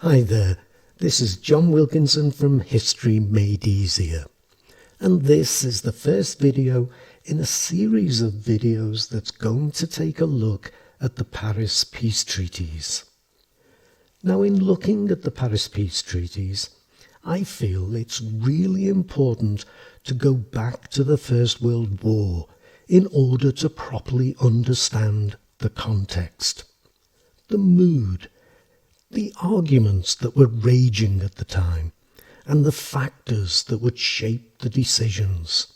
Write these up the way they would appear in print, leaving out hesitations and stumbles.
Hi there, this is John Wilkinson from History Made Easier, and this is the first video in a series of videos that's going to take a look at the Paris Peace Treaties. Now, in looking at the Paris Peace Treaties, I feel it's really important to go back to the First World War in order to properly understand the context, the mood, the arguments that were raging at the time, and the factors that would shape the decisions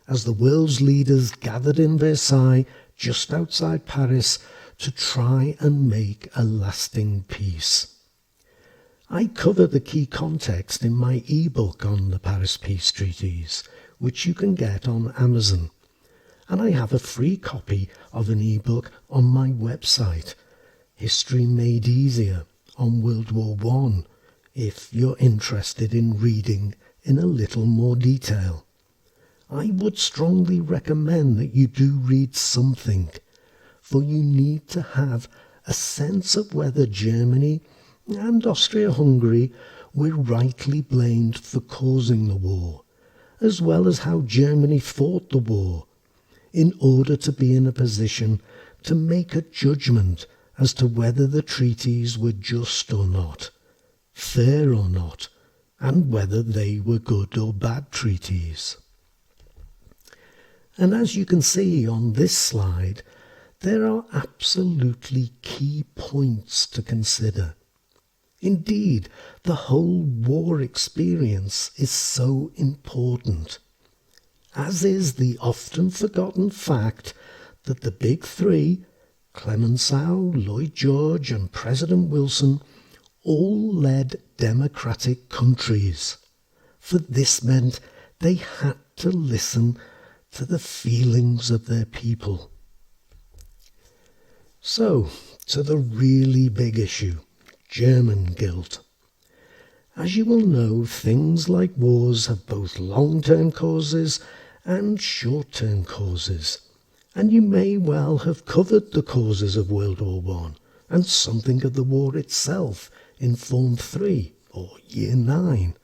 as the world's leaders gathered in Versailles just outside Paris to try and make a lasting peace. I cover the key context in my ebook on the Paris Peace Treaties, which you can get on Amazon, and I have a free copy of an ebook on my website, History Made Easier, on World War I, if you're interested in reading in a little more detail. I would strongly recommend that you do read something, for you need to have a sense of whether Germany and Austria-Hungary were rightly blamed for causing the war, as well as how Germany fought the war, in order to be in a position to make a judgment as to whether the treaties were just or not, fair or not, and whether they were good or bad treaties. And as you can see on this slide, there are absolutely key points to consider. Indeed, the whole war experience is so important, as is the often forgotten fact that the Big Three, Clemenceau, Lloyd George and President Wilson, all led democratic countries, for this meant they had to listen to the feelings of their people. So, to the really big issue, German guilt. As you will know, things like wars have both long-term causes and short-term causes, and you may well have covered the causes of World War I and something of the war itself in Form 3 or Year 9.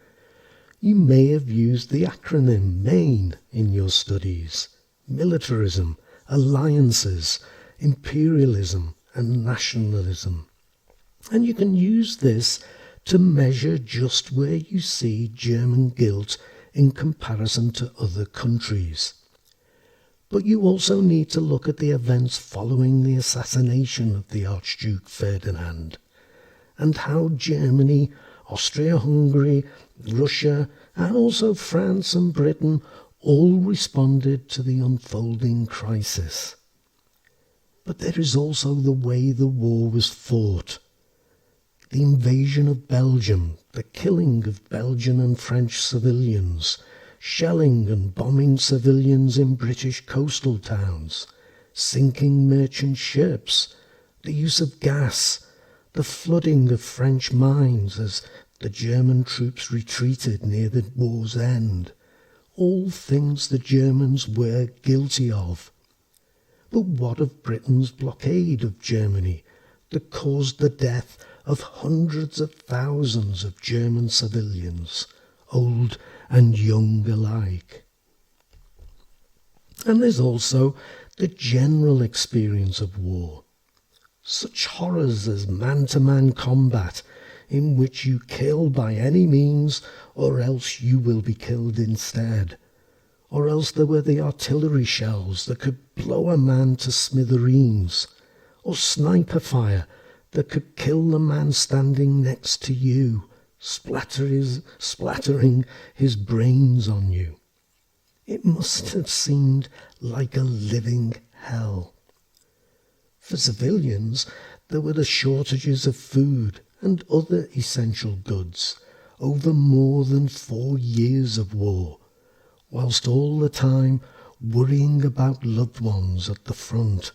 You may have used the acronym MAIN in your studies: militarism, alliances, imperialism and nationalism. And you can use this to measure just where you see German guilt in comparison to other countries. But you also need to look at the events following the assassination of the Archduke Ferdinand, and how Germany, Austria-Hungary, Russia, and also France and Britain all responded to the unfolding crisis. But there is also the way the war was fought. The invasion of Belgium, the killing of Belgian and French civilians, shelling and bombing civilians in British coastal towns, sinking merchant ships, the use of gas, the flooding of French mines as the German troops retreated near the war's end, all things the Germans were guilty of. But what of Britain's blockade of Germany that caused the death of hundreds of thousands of German civilians, old and young alike? And there's also the general experience of war. Such horrors as man-to-man combat, in which you kill by any means or else you will be killed instead. Or else there were the artillery shells that could blow a man to smithereens, or sniper fire that could kill the man standing next to you, splattering his brains on you. It must have seemed like a living hell. For civilians, there were the shortages of food and other essential goods over more than 4 years of war, whilst all the time worrying about loved ones at the front,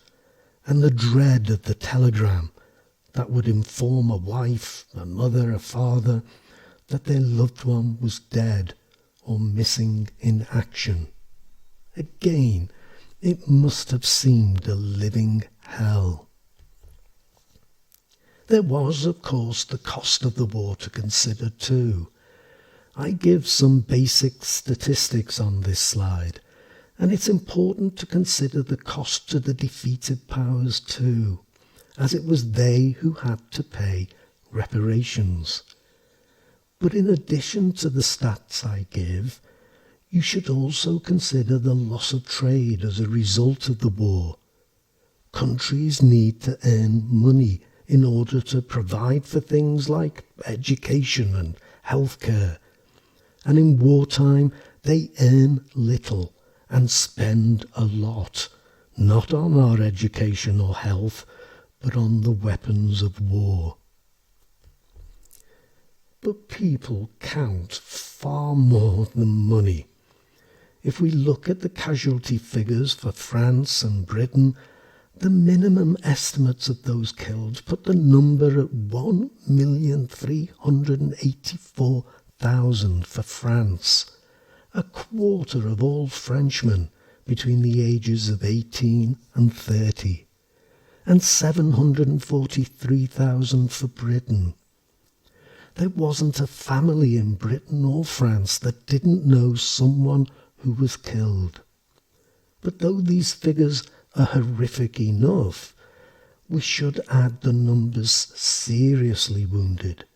and the dread of the telegram that would inform a wife, a mother, a father, that their loved one was dead or missing in action. Again, it must have seemed a living hell. There was, of course, the cost of the war to consider too. I give some basic statistics on this slide, and it's important to consider the cost to the defeated powers too, as it was they who had to pay reparations. But in addition to the stats I give, you should also consider the loss of trade as a result of the war. Countries need to earn money in order to provide for things like education and healthcare. And in wartime, they earn little and spend a lot, not on our education or health, but on the weapons of war. But people count far more than money. If we look at the casualty figures for France and Britain, the minimum estimates of those killed put the number at 1,384,000 for France, a quarter of all Frenchmen between the ages of 18 and 30, and 743,000 for Britain. There wasn't a family in Britain or France that didn't know someone who was killed. But though these figures are horrific enough, we should add the numbers seriously wounded,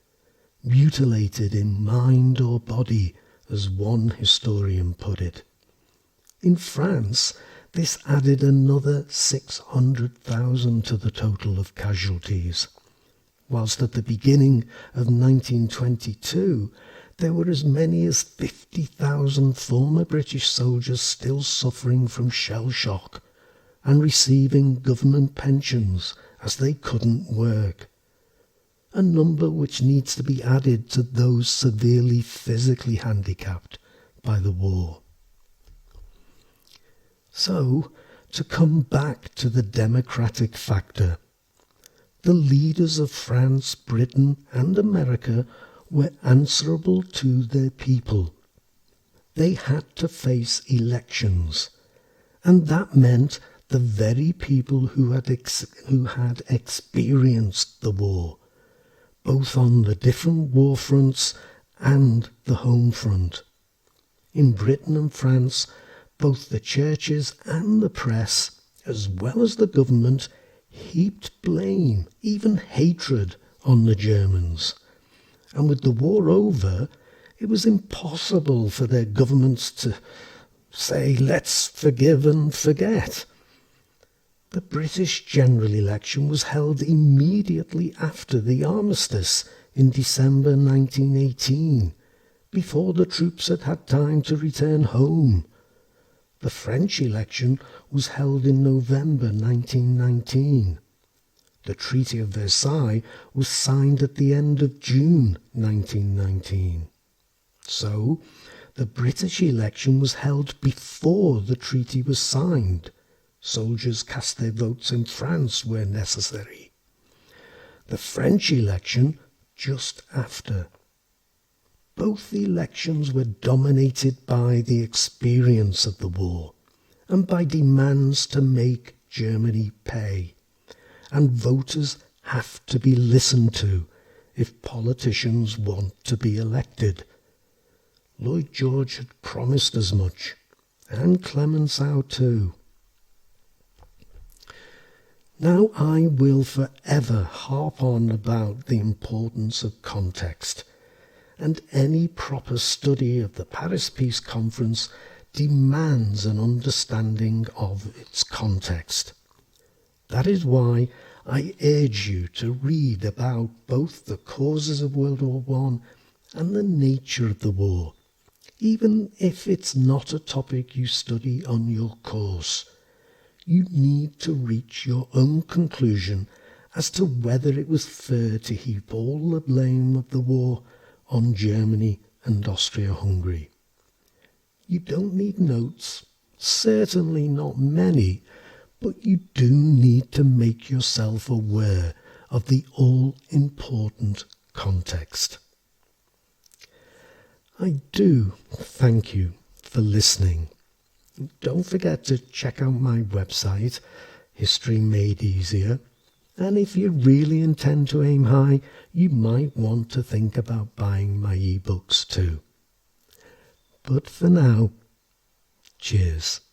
mutilated in mind or body, as one historian put it. In France, this added another 600,000 to the total of casualties, whilst at the beginning of 1922 there were as many as 50,000 former British soldiers still suffering from shell shock and receiving government pensions as they couldn't work, a number which needs to be added to those severely physically handicapped by the war. So, to come back to the democratic factor, the leaders of France, Britain and America were answerable to their people. They had to face elections, and that meant the very people who had experienced the war, both on the different war fronts and the home front. In Britain and France, both the churches and the press, as well as the government, heaped blame, even hatred, on the Germans. And with the war over, it was impossible for their governments to say, let's forgive and forget. The British general election was held immediately after the armistice in December 1918, before the troops had had time to return home. The French election was held in November 1919. The Treaty of Versailles was signed at the end of June 1919. So, the British election was held before the treaty was signed. Soldiers cast their votes in France where necessary. The French election just after. Both elections were dominated by the experience of the war and by demands to make Germany pay. And voters have to be listened to if politicians want to be elected. Lloyd George had promised as much, and Clemenceau too. Now I will forever harp on about the importance of context, and any proper study of the Paris Peace Conference demands an understanding of its context. That is why I urge you to read about both the causes of World War I and the nature of the war, even if it's not a topic you study on your course. You need to reach your own conclusion as to whether it was fair to heap all the blame of the war on Germany and Austria-Hungary. You don't need notes, certainly not many, but you do need to make yourself aware of the all-important context. I do thank you for listening. Don't forget to check out my website, History Made Easier, And if you really intend to aim high, you might want to think about buying my ebooks too. But for now, cheers.